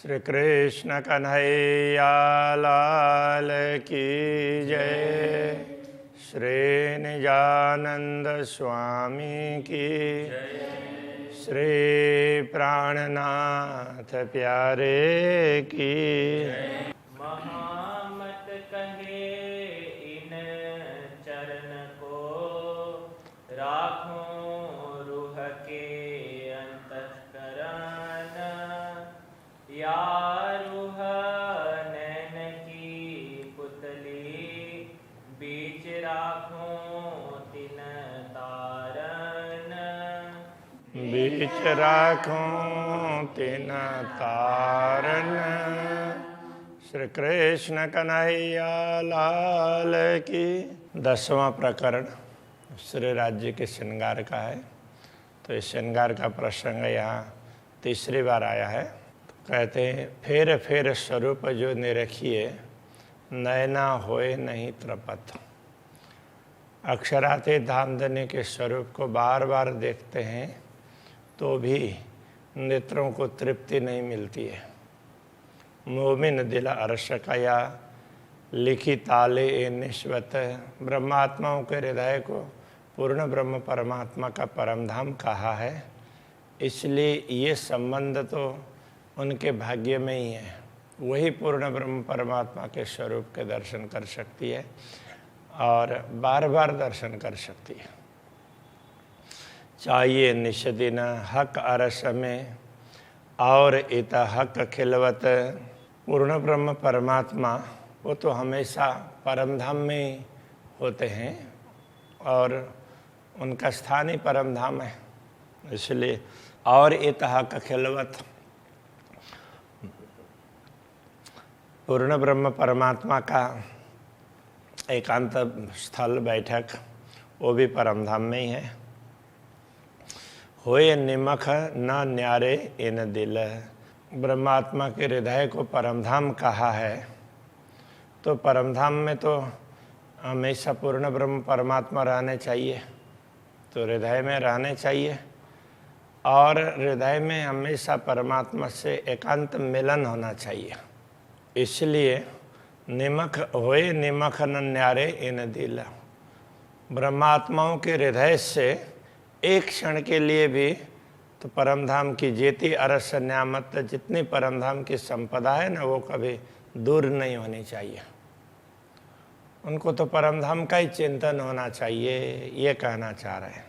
श्री कृष्ण कन्हैया लाल की जय। श्री निजानंद स्वामी की जय। श्री प्राणनाथ प्यारे की जय। महामत कहे इन चरण को, राखों रूह के अंतःकरण। या रूह नैन की पुतली, बीच राखों तिन तारन। बीच राखों तिन तारन। श्री कृष्ण कन्हैया लाल की। 10वां प्रकरण श्री राज्य के श्रृंगार का है। तो इस श्रृंगार का प्रसंग यहाँ तीसरी बार आया है। तो कहते हैं, फेर फेर स्वरूप जो निरखिए, नैना होए नहीं त्रपत। अक्षराते धामधनी के स्वरूप को बार बार देखते हैं तो भी नेत्रों को तृप्ति नहीं मिलती है। मोमिन दिल अर्श कया, लिखी ताले ए निश्वत। ब्रह्मात्माओं के हृदय को पूर्ण ब्रह्म परमात्मा का परमधाम कहा है, इसलिए ये संबंध तो उनके भाग्य में ही है। वही पूर्ण ब्रह्म परमात्मा के स्वरूप के दर्शन कर सकती है और बार बार दर्शन कर सकती है। चाहिए निष्दिन हक अरस में, और इत हक खिलवत। पूर्ण ब्रह्म परमात्मा वो तो हमेशा परमधाम में होते हैं और उनका स्थान ही परमधाम है, इसलिए और इत हक खिलवत। पूर्ण ब्रह्म परमात्मा का एकांत स्थल बैठक वो भी परमधाम में ही है। होए निमख न न्यारे इन दिल। ब्रह्मात्मा के हृदय को परमधाम कहा है, तो परमधाम में तो हमेशा पूर्ण ब्रह्म परमात्मा रहने चाहिए, तो हृदय में रहने चाहिए और हृदय में हमेशा परमात्मा से एकांत मिलन होना चाहिए। इसलिए निमख होए निमख न न्यारे इन दिल। ब्रह्मात्माओं के हृदय से एक क्षण के लिए भी तो परमधाम की जेती अरस न्यामत, जितनी परमधाम की संपदा है ना, वो कभी दूर नहीं होनी चाहिए। उनको तो परमधाम का ही चिंतन होना चाहिए, ये कहना चाह रहे हैं।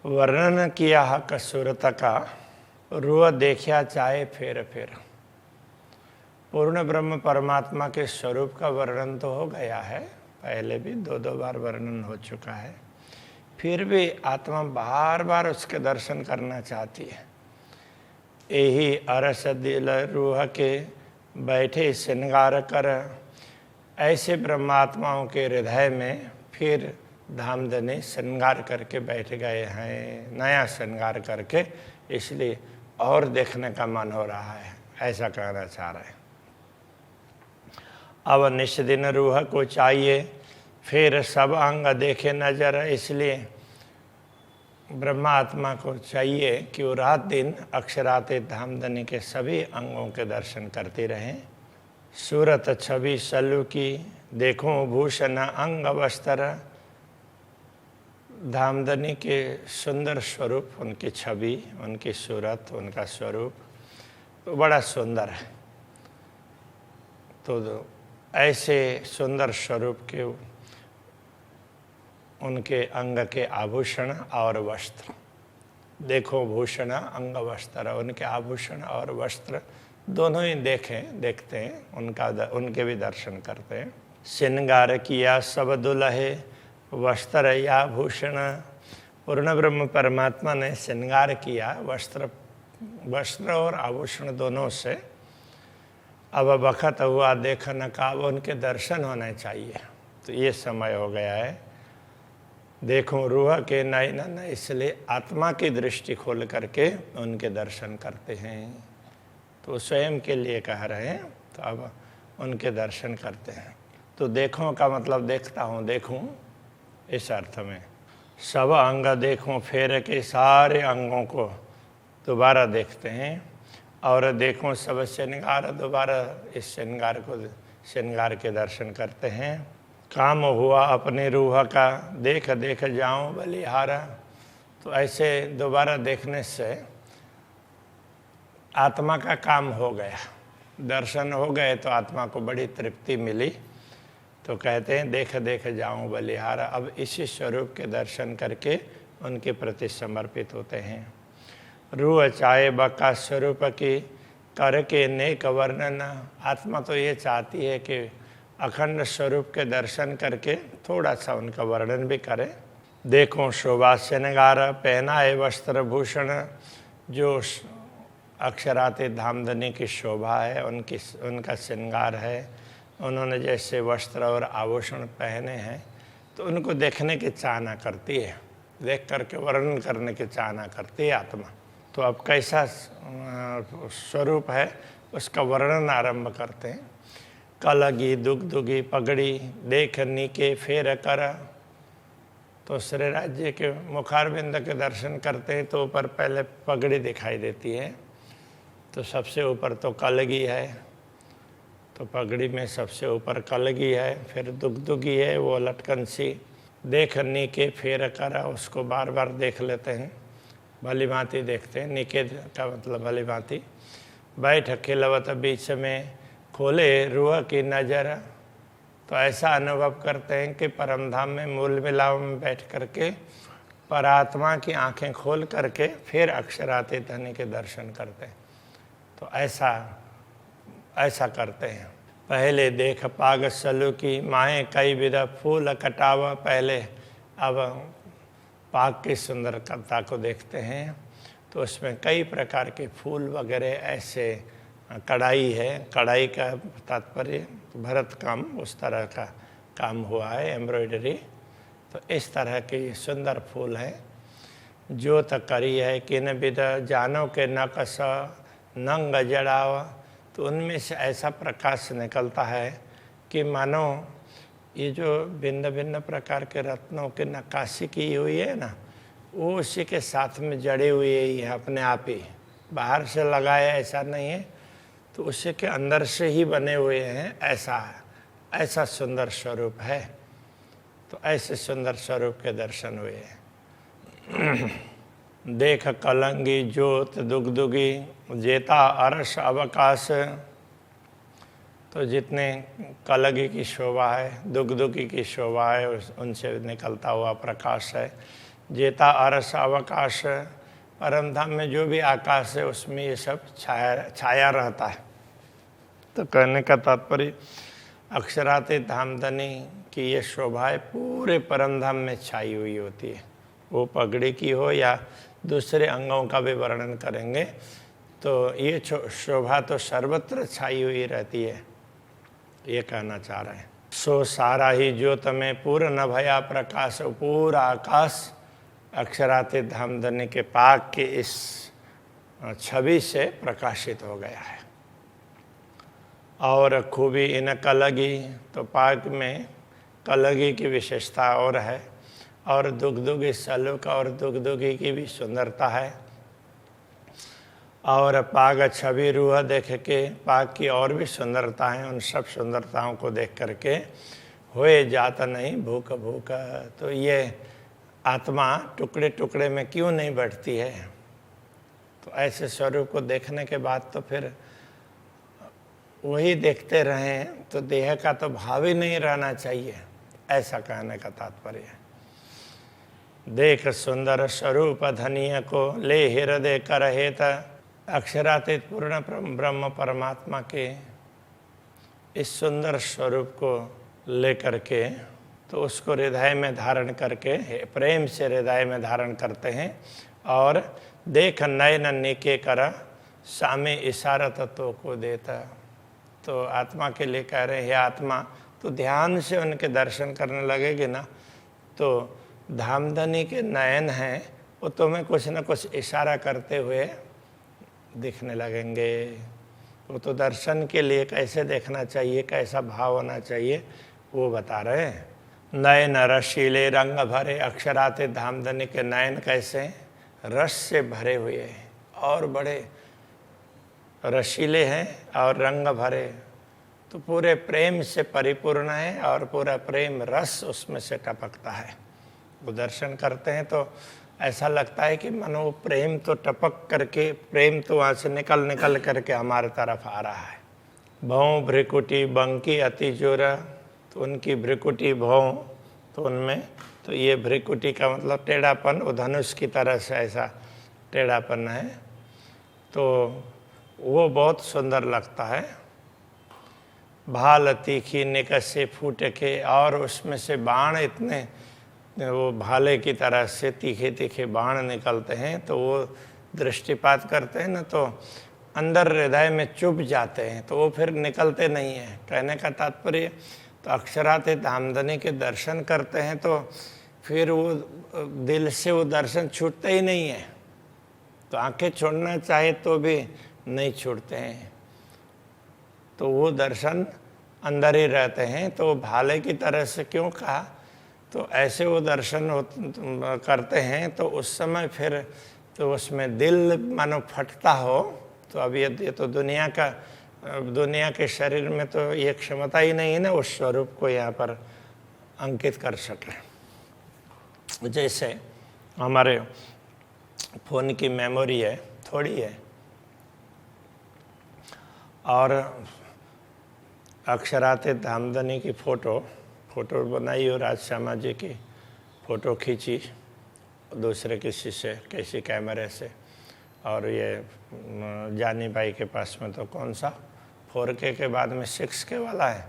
वर्णन किया हक सूरत का, रूह देखा चाहे फेर फेर। पूर्ण ब्रह्म परमात्मा के स्वरूप का वर्णन तो हो गया है, पहले भी 2-2 बार वर्णन हो चुका है। फिर भी आत्मा बार बार उसके दर्शन करना चाहती है। यही अरस दिल रूह के बैठे श्रृंगार कर। ऐसे ब्रह्मात्माओं के हृदय में फिर धामधनी श्रृंगार करके बैठ गए हैं, नया श्रृंगार करके, इसलिए और देखने का मन हो रहा है, ऐसा कहना चाह रहे हैं। अब निष्दिन रूह को चाहिए फिर सब अंग देखे नजर, इसलिए ब्रह्मात्मा को चाहिए कि वो रात दिन अक्षराते धामधनी के सभी अंगों के दर्शन करते रहें। सूरत छवि सल्लु की, देखो भूषण अंग वस्त्र। धामधनी के सुंदर स्वरूप, उनकी छवि, उनकी सूरत, उनका स्वरूप तो बड़ा सुंदर है। तो ऐसे सुंदर स्वरूप के उनके अंग के आभूषण और वस्त्र, देखो भूषण अंग वस्त्र, उनके आभूषण और वस्त्र दोनों ही देखते हैं, उनके भी दर्शन करते हैं। श्रृंगार किया सब दुल्हे, वस्त्र या भूषण। पूर्ण ब्रह्म परमात्मा ने श्रृंगार किया वस्त्र और आभूषण दोनों से। अब बखत हुआ देखन का, अब उनके दर्शन होने चाहिए, तो ये समय हो गया है। देखो रूह के नयन, इसलिए आत्मा की दृष्टि खोल करके उनके दर्शन करते हैं। तो स्वयं के लिए कह रहे हैं, तो अब उनके दर्शन करते हैं। तो देखो का मतलब देखता हूँ, देखूँ इस अर्थ में। सब अंग देखूँ, फेर के सारे अंगों को दोबारा देखते हैं। और देखो सब श्रृंगार, दोबारा इस श्रृंगार के दर्शन करते हैं। काम हुआ अपने रूह का, देख देख जाऊं बलिहारा। तो ऐसे दोबारा देखने से आत्मा का काम हो गया, दर्शन हो गए तो आत्मा को बड़ी तृप्ति मिली। तो कहते हैं देख देख जाऊं बलिहारा। अब इसी स्वरूप के दर्शन करके उनके प्रति समर्पित होते हैं। रूह चाहे बका स्वरूप की, करके नेक वर्णन। आत्मा तो ये चाहती है कि अखंड स्वरूप के दर्शन करके थोड़ा सा उनका वर्णन भी करें। देखो शोभा श्रृंगार, पहनाए वस्त्र भूषण। जो अक्षरातीत धामधनी की शोभा है, उनका श्रृंगार है, उन्होंने जैसे वस्त्र और आभूषण पहने हैं तो उनको देखने की चाहना करती है, देख करके वर्णन करने की चाहना करती है आत्मा। तो अब कैसा स्वरूप है उसका वर्णन आरंभ करते हैं। कलगी दुगदुगी पगड़ी, देख नीके फेर कर। तो श्री राज्य के मुखारविंद के दर्शन करते हैं तो ऊपर पहले पगड़ी दिखाई देती है। तो सबसे ऊपर तो कलगी है, तो पगड़ी में सबसे ऊपर कलगी है, फिर दुगदुगी है वो लटकन सी। देख नीके फेर कर, उसको बार बार देख लेते हैं, भली भांति देखते हैं। नीके का मतलब भली भांति। बैठ खिलवत बीच में, खोले रूह की नज़र। तो ऐसा अनुभव करते हैं कि परमधाम में मूल मिलाव में बैठ करके परात्मा की आंखें खोल करके फिर अक्षरातीत धनी के दर्शन करते हैं। तो ऐसा करते हैं। पहले देख पाग सलू की, माए कई विधा फूल कटावा। पहले अब पाग की सुंदरता को देखते हैं तो उसमें कई प्रकार के फूल वगैरह ऐसे, कढ़ाई है, कढ़ाई का तात्पर्य भरत काम, उस तरह का काम हुआ है, एम्ब्रॉयडरी। तो इस तरह के सुंदर फूल हैं। जोत करी है किन विध, जानो के नकस नंग जड़ाव। तो उनमें से ऐसा प्रकाश निकलता है कि मानो ये जो भिन्न भिन्न प्रकार के रत्नों की नक्काशी की हुई है ना, वो उसी के साथ में जड़े हुए ही है अपने आप ही, बाहर से लगाया ऐसा नहीं है, तो उसी के अंदर से ही बने हुए हैं। ऐसा सुंदर स्वरूप है। तो ऐसे सुंदर स्वरूप के दर्शन हुए हैं। देख कलंगी ज्योत दुगदुगी, जेता अरस अवकाश। तो जितने कलगी की शोभा है, दुगदुगी की शोभा है, उनसे निकलता हुआ प्रकाश है। जेता अरस अवकाश, परमधाम में जो भी आकाश है उसमें ये सब छाया रहता है। तो कहने का तात्पर्य अक्षरातीत धामधनी की ये शोभाएं पूरे परमधाम में छाई हुई होती है। वो पगड़ी की हो या दूसरे अंगों का भी वर्णन करेंगे तो ये शोभा तो सर्वत्र छाई हुई रहती है, ये कहना चाह रहे हैं। सो सारा ही ज्योत में पूर्ण भया प्रकाश, पूरा आकाश अक्षरातीत धामधनी के पाक के इस छवि से प्रकाशित हो गया है। और खूबी इन कलगी, तो पाक में कलगी की विशेषता और है, और दुगदुगी सलूक और दुगदुगी की भी सुंदरता है। और पाग छवि रूह देख के पाक की और भी सुंदरता है। उन सब सुंदरताओं को देख करके होए जाता नहीं भूख भूख। तो ये आत्मा टुकड़े टुकड़े में क्यों नहीं बढ़ती है? तो ऐसे स्वरूप को देखने के बाद तो फिर वही देखते रहें तो देह का तो भाव ही नहीं रहना चाहिए, ऐसा कहने का तात्पर्य है। देख सुंदर स्वरूप धनिय को, ले हृदय कर हेत। अक्षरातीत पूर्ण ब्रह्म परमात्मा के इस सुंदर स्वरूप को लेकर के तो उसको हृदय में धारण करके प्रेम से हृदय में धारण करते हैं। और देख नयन निके कर, सामे इशारत तो को देता। तो आत्मा के लिए कह रहे हैं, आत्मा तो ध्यान से उनके दर्शन करने लगेगी ना, तो धामधनी के नयन हैं वो तुम्हें कुछ न कुछ इशारा करते हुए दिखने लगेंगे। वो तो दर्शन के लिए कैसे देखना चाहिए, कैसा भाव होना चाहिए वो बता रहे हैं। नयन रसीले रंग भरे, अक्षरातीत धामधनी के नयन कैसे रस से भरे हुए और बड़े रसीले हैं और रंग भरे, तो पूरे प्रेम से परिपूर्ण है और पूरा प्रेम रस उसमें से टपकता है। वो दर्शन करते हैं तो ऐसा लगता है कि मानो प्रेम तो टपक करके, प्रेम तो वहाँ से निकल निकल करके हमारे तरफ आ रहा है। भौं भ्रिकुटी बंकी अति जोरा, तो उनकी भ्रिकुटी भौं, तो उनमें तो ये भ्रिकुटी का मतलब टेढ़ापन, वो धनुष की तरह से ऐसा टेढ़ापन है, तो वो बहुत सुंदर लगता है। भाल तीखी निकसे फूट के, और उसमें से बाण इतने वो भाले की तरह से तीखे तीखे बाण निकलते हैं, तो वो दृष्टिपात करते हैं ना तो अंदर हृदय में चुभ जाते हैं, तो वो फिर निकलते नहीं हैं। कहने का तात्पर्य तो अक्षरातीत धामधनी के दर्शन करते हैं तो फिर वो दिल से वो दर्शन छूटते ही नहीं है। तो आंखें छोड़ना चाहे तो भी नहीं छूटते हैं, तो वो दर्शन अंदर ही रहते हैं। तो भाले की तरह से क्यों कहा, तो ऐसे वो दर्शन करते हैं तो उस समय फिर तो उसमें दिल मानो फटता हो। तो अब ये तो दुनिया के शरीर में तो ये क्षमता ही नहीं है ना उस स्वरूप को यहाँ पर अंकित कर सके। जैसे हमारे फोन की मेमोरी है, थोड़ी है, और अक्षरातीत धामधनी की फ़ोटो बनाई हो, राजश्यामा जी की फ़ोटो खींची दूसरे किसी से, किसी कैमरे से, और ये जानी बाई के पास में तो कौन सा 4K के बाद में 6K वाला है,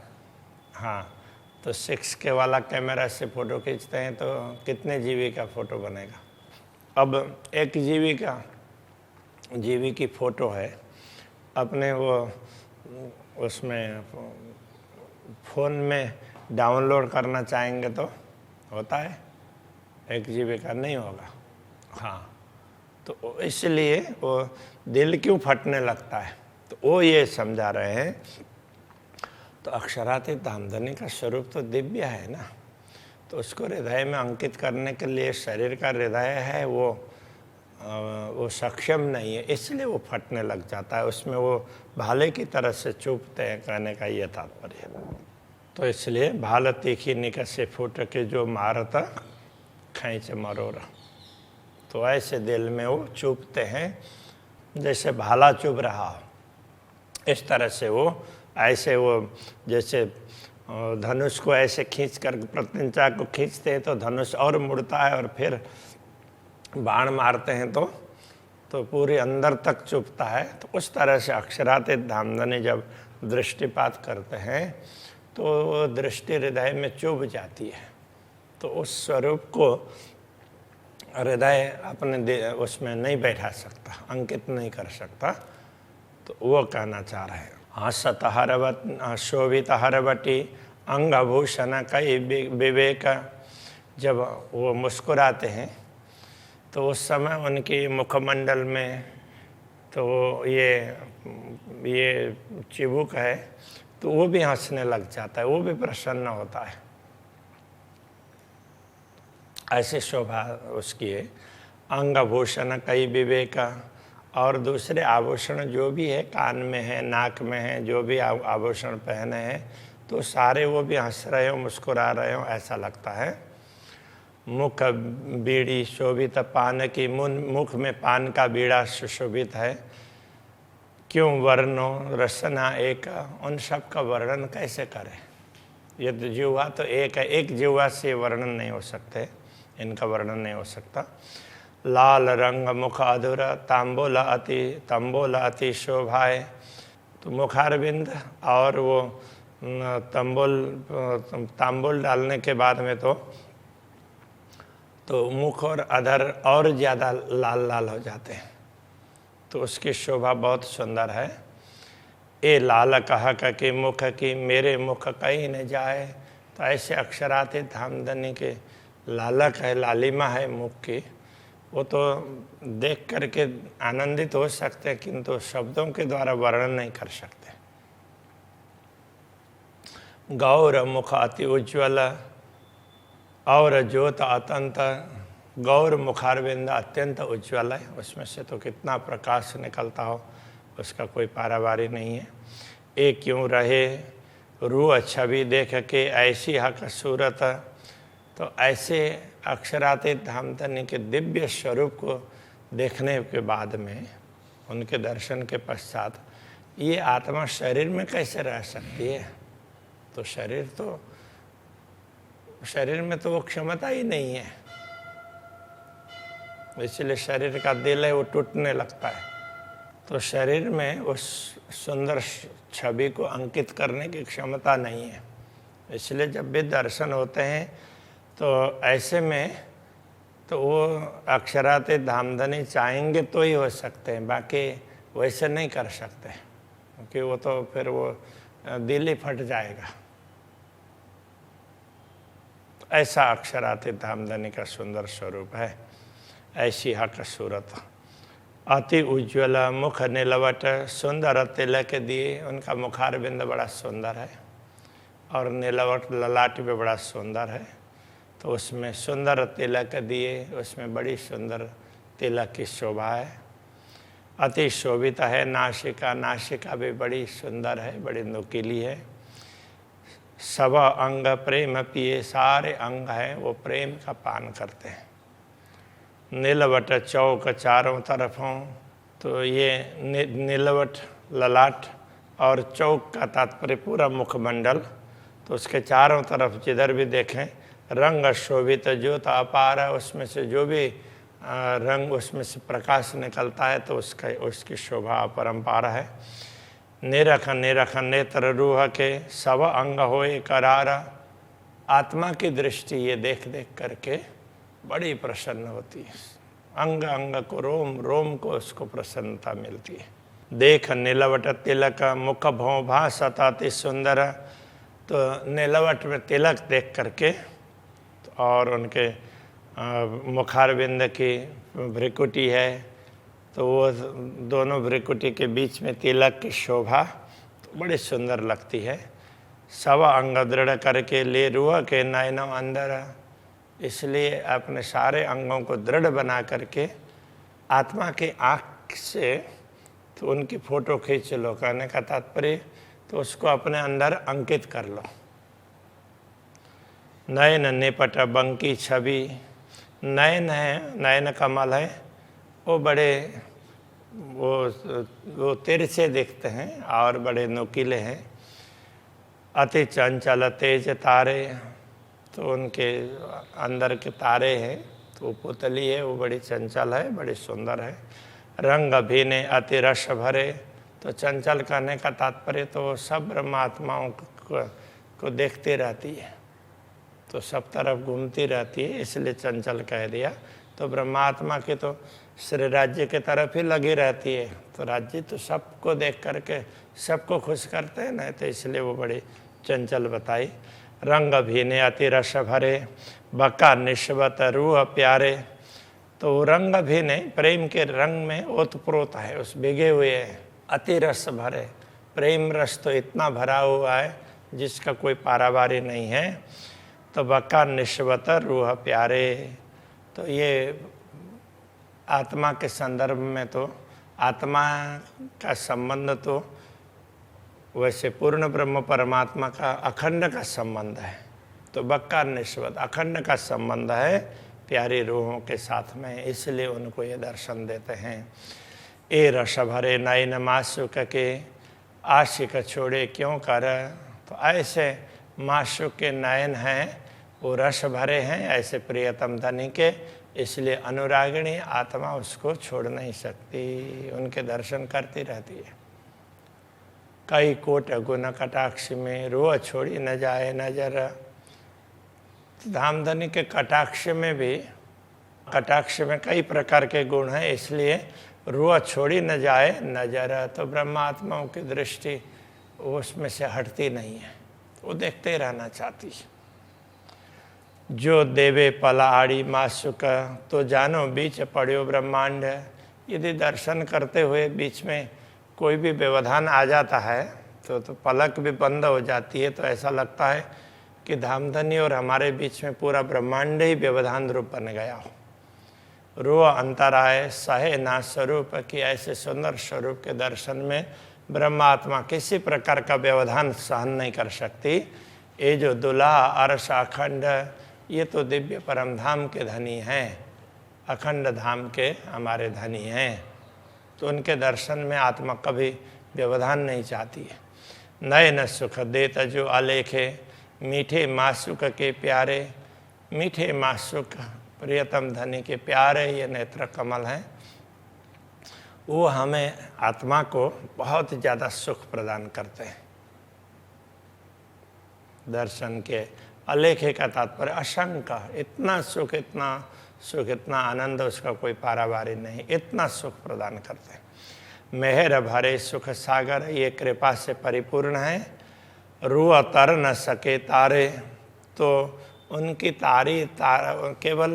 हाँ, तो 6K वाला कैमरा से फ़ोटो खींचते हैं तो कितने GB का फ़ोटो बनेगा। अब 1 GB की फ़ोटो है, अपने वो उसमें फ़ोन में डाउनलोड करना चाहेंगे तो होता है, 1 GB का नहीं होगा। हाँ, तो इसलिए वो दिल क्यों फटने लगता है, तो वो ये समझा रहे हैं। तो अक्षरातीत धामधनी का स्वरूप तो दिव्य है ना, तो उसको हृदय में अंकित करने के लिए शरीर का हृदय है वो सक्षम नहीं है, इसलिए वो फटने लग जाता है, उसमें वो भाले की तरह से चुभते हैं, कहने का ये तात्पर्य है। तो इसलिए भाल तीखी निकसे फूट के जो मारता खींच मरोरा, तो ऐसे दिल में वो चुभते हैं जैसे भाला चुभ रहा हो। इस तरह से वो ऐसे वो जैसे धनुष को ऐसे खींच कर प्रत्यंचा को खींचते हैं तो धनुष और मुड़ता है, और फिर बाण मारते हैं तो पूरे अंदर तक चुभता है। तो उस तरह से अक्षरातीत धामधनी जब दृष्टिपात करते हैं तो दृष्टि हृदय में चुभ जाती है, तो उस स्वरूप को हृदय अपने उसमें नहीं बैठा सकता, अंकित नहीं कर सकता। तो वो कहना चाह रहे हैं, हसत हरवत शोभित हरवटी अंगभूषण कई विवेक, जब वो मुस्कुराते हैं तो उस समय उनके मुखमंडल में तो ये चिबुक है, तो वो भी हंसने लग जाता है, वो भी प्रसन्न होता है, ऐसे शोभा उसकी है। अंगभूषण कई विवेक, और दूसरे आभूषण जो भी है, कान में है, नाक में है, जो भी आभूषण पहने हैं, तो सारे वो भी हंस रहे हो, मुस्कुरा रहे हो, ऐसा लगता है। मुख बीड़ी शोभित पान की, मुख में पान का बीड़ा सुशोभित है। क्यों वर्णो रसना एक, उन सब का वर्णन कैसे करें, ये तो जीवा तो एक है, एक जीवा से वर्णन नहीं हो सकते, इनका वर्णन नहीं हो सकता। लाल रंग मुख अधूर तंबोला अति शोभाए, तो मुखारविंद और वो तांबुल डालने के बाद में तो मुख और अधर और ज़्यादा लाल लाल हो जाते हैं, तो उसकी शोभा बहुत सुंदर है। ए लाल कहा कि मुख की मेरे मुख कहीं न जाए, तो ऐसे अक्षरातीत धामधनी के लालक है, लालिमा है मुख की, वो तो देख करके आनंदित हो सकते हैं, किंतु शब्दों के द्वारा वर्णन नहीं कर सकते। गौर मुख अति उज्ज्वल और ज्योत अत्यंत, गौर मुखारविंद अत्यंत उज्ज्वल है, उसमें से तो कितना प्रकाश निकलता हो, उसका कोई पारावारी नहीं है। ए क्यों रहे रूह छवि देख के ऐसी हक सूरत, तो ऐसे अक्षरातीत धामधनी के दिव्य स्वरूप को देखने के बाद में, उनके दर्शन के पश्चात, ये आत्मा शरीर में कैसे रह सकती है? तो शरीर में तो वो क्षमता ही नहीं है, इसलिए शरीर का दिल है वो टूटने लगता है। तो शरीर में उस सुंदर छवि को अंकित करने की क्षमता नहीं है, इसलिए जब भी दर्शन होते हैं तो ऐसे में तो वो अक्षरातीत धामधनी चाहेंगे तो ही हो सकते हैं, बाकी वैसे नहीं कर सकते, क्योंकि वो तो फिर वो दिल ही फट जाएगा। ऐसा अक्षरातीत धामधनी का सुंदर स्वरूप है। ऐसी हक सूरत, अति उज्ज्वल मुख नीलवट, सुंदर तिलक दिए, उनका मुखारबिंद बड़ा सुंदर है और नीलवट ललाट भी बड़ा सुंदर है, तो उसमें सुंदर तिलक दिए, उसमें बड़ी सुंदर तिलक की शोभा है। अति शोभित है नासिका, नासिका भी बड़ी सुंदर है, बड़ी नुकीली है। सब अंग प्रेम पिए, सारे अंग हैं वो प्रेम का पान करते हैं। नीलवट चौक चारों तरफों, तो ये नीलवट ललाट और चौक का तात्पर्य पूरा मुखमंडल, तो उसके चारों तरफ जिधर भी देखें रंग शोभित, ज्योत अपार है, उसमें से जो भी रंग उसमें से प्रकाश निकलता है तो उसकी शोभा अपरंपार है। निरख निरख नेत्र रूह के, सब अंग होए करार, आत्मा की दृष्टि ये देख देख करके बड़ी प्रसन्न होती है, अंग अंग को, रोम रोम को उसको प्रसन्नता मिलती है। देख नीलवट तिलक मुख भौ भासत अति सुंदर, तो नीलवट में तिलक देख करके और उनके मुखारबिंद की भ्रिकुटी है, तो वो दोनों भ्रिकुटी के बीच में तिलक की शोभा तो बड़ी सुंदर लगती है। सब अंग दृढ़ करके ले रूह के नयनों अंदर, इसलिए अपने सारे अंगों को दृढ़ बना करके आत्मा की आँख से तो उनकी फ़ोटो खींच लो, कहने का तात्पर्य तो उसको अपने अंदर अंकित कर लो। नयन निपट बंकी छवि, नयन है, नयन कमल है, वो बड़े वो तिरछे दिखते हैं और बड़े नुकीले हैं। अति चंचल तेज तारे, तो उनके अंदर के तारे हैं, तो पुतली है वो बड़ी चंचल है, बड़ी सुंदर है। रंग भीने अति रस भरे, तो चंचल कहने का तात्पर्य तो सब ब्रह्मात्माओं को देखती रहती है, तो सब तरफ घूमती रहती है, इसलिए चंचल कह दिया। तो ब्रह्मात्मा की तो श्री राज्य की तरफ ही लगी रहती है, तो राज्य तो सबको देख करके सबको खुश करते हैं ना, तो इसलिए वो बड़ी चंचल बताई। रंग भीने अति रस भरे, बका निस्वत रूह प्यारे, तो रंग भी नहीं, प्रेम के रंग में ओतप्रोत है, उस भिगे हुए हैं। अति रस भरे, प्रेम रस तो इतना भरा हुआ है जिसका कोई पारावारी नहीं है। तो बका निस्वत रूह प्यारे, तो ये आत्मा के संदर्भ में तो आत्मा का संबंध तो वैसे पूर्ण ब्रह्म परमात्मा का अखंड का संबंध है, तो बक्का निस्वत अखंड का संबंध है प्यारी रूहों के साथ में, इसलिए उनको ये दर्शन देते हैं। ए रस भरे नयन मासुक के, आशिक छोड़े क्यों कर, तो ऐसे मासुक के नयन हैं वो रस भरे हैं ऐसे प्रियतम धनी के, इसलिए अनुरागिणी आत्मा उसको छोड़ नहीं सकती, उनके दर्शन करती रहती है। कई कोट गुण कटाक्ष में, रोह छोड़ी न जाए नजर, धामधनी के कटाक्ष में भी, कटाक्ष में कई प्रकार के गुण हैं, इसलिए रोह छोड़ी न जाए नजर, तो ब्रह्मात्माओं की दृष्टि उसमें से हटती नहीं है, वो देखते रहना चाहती है। जो देवे पलाड़ी मासुक, तो जानो बीच पड़ो ब्रह्मांड, यदि दर्शन करते हुए बीच में कोई भी व्यवधान आ जाता है तो पलक भी बंद हो जाती है, तो ऐसा लगता है कि धामधनी और हमारे बीच में पूरा ब्रह्मांड ही व्यवधान रूप बन गया हो। रूह अंतराय सहे ना स्वरूप की ऐसे सुंदर स्वरूप के दर्शन में ब्रह्मात्मा किसी प्रकार का व्यवधान सहन नहीं कर सकती। ये जो दुला अर्श अखंड, ये तो दिव्य परम धाम के धनी हैं, अखंड धाम के हमारे धनी हैं, तो उनके दर्शन में आत्मा कभी व्यवधान नहीं चाहती है। नए न सुख देत जो अलेखे, मीठे मासुक के प्यारे, मीठे मासुक प्रियतम धनी के प्यारे ये नेत्र कमल हैं, वो हमें आत्मा को बहुत ज़्यादा सुख प्रदान करते हैं। दर्शन के अलेखे का तात्पर्य असंख्य, इतना सुख, इतना सुख, इतना आनंद, उसका कोई पारावारी नहीं, इतना सुख प्रदान करते हैं। मेहर भरे सुख सागर, ये कृपा से परिपूर्ण है। रूह तर न सके तारे, तो उनकी तारी केवल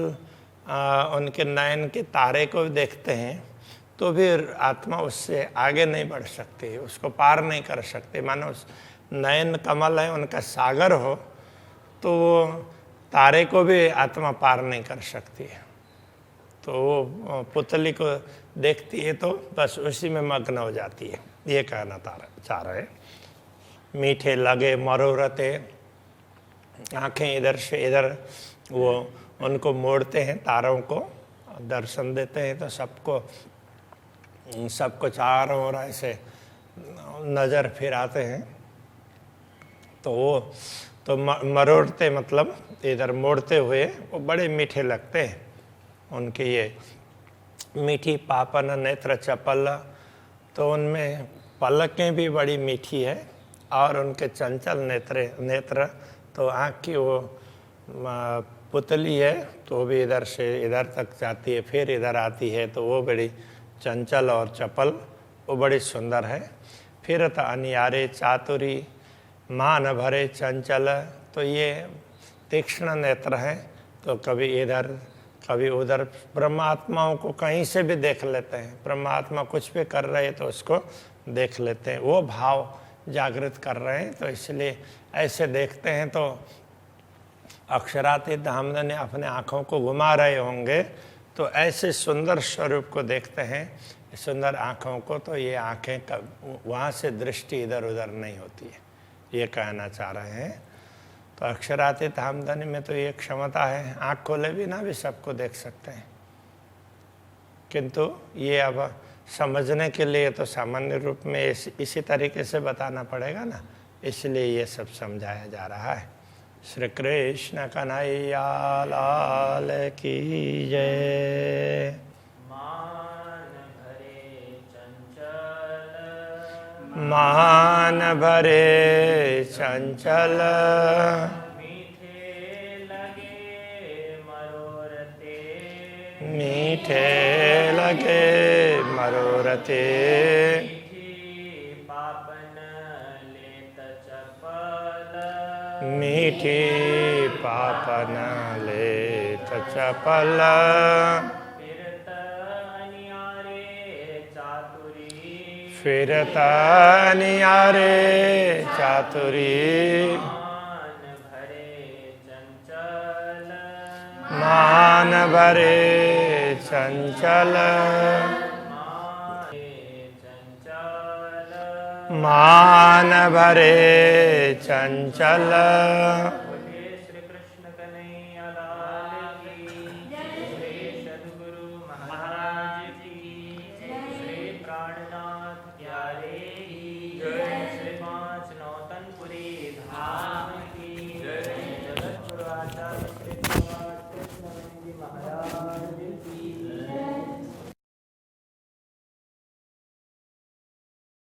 उनके नयन के तारे को देखते हैं तो भी आत्मा उससे आगे नहीं बढ़ सकती, उसको पार नहीं कर सकते। मानो उस नयन कमल है, उनका सागर हो, तो वो तारे को भी आत्मा पार नहीं कर सकती है। तो वो पुतली को देखती है तो बस उसी में मग्न हो जाती है, ये कहना चाह रहे हैं। मीठे लगे मनोरथे, आंखें इधर से इधर वो उनको मोड़ते हैं, तारों को दर्शन देते हैं, तो सबको चारों ओर ऐसे नज़र फिराते हैं, तो वो तो मरोड़ते मतलब इधर मोड़ते हुए वो बड़े मीठे लगते हैं। उनके ये मीठी पापन नेत्र चपल, तो उनमें पलकें भी बड़ी मीठी है, और उनके चंचल नेत्र तो आँख की वो पुतली है, तो भी इधर से इधर तक जाती है, फिर इधर आती है, तो वो बड़ी चंचल और चपल, वो बड़ी सुंदर है। फिर तो अनियारे चातुरी, मान भरे चंचल, तो ये तीक्ष्ण नेत्र है, तो कभी इधर कभी उधर, ब्रह्मात्माओं को कहीं से भी देख लेते हैं। ब्रह्मात्मा कुछ भी कर रहे हैं तो उसको देख लेते हैं, वो भाव जागृत कर रहे हैं, तो इसलिए ऐसे देखते हैं। तो अक्षरातीत हमने ने अपने आँखों को घुमा रहे होंगे, तो ऐसे सुंदर स्वरूप को देखते हैं, सुंदर आँखों को, तो ये आँखें वहाँ से दृष्टि इधर उधर नहीं होती है, ये कहना चाह रहे हैं। तो अक्षरातीत हमदनी में तो ये क्षमता है, आँख खोले भी ना भी सबको देख सकते हैं, किंतु ये अब समझने के लिए तो सामान्य रूप में इसी तरीके से बताना पड़ेगा ना, इसलिए ये सब समझाया जा रहा है। श्री कृष्ण कन्हैया लाल की जय। मान भरे चंचल, मीठे लगे मनोरथे, मीठे लगे मनोरथे, मीठी पापन लेत चपल, मीठी पापन लेत चपल, फिरत नियारे चातुरी, मान भरे चंचल, मान भरे चंचल,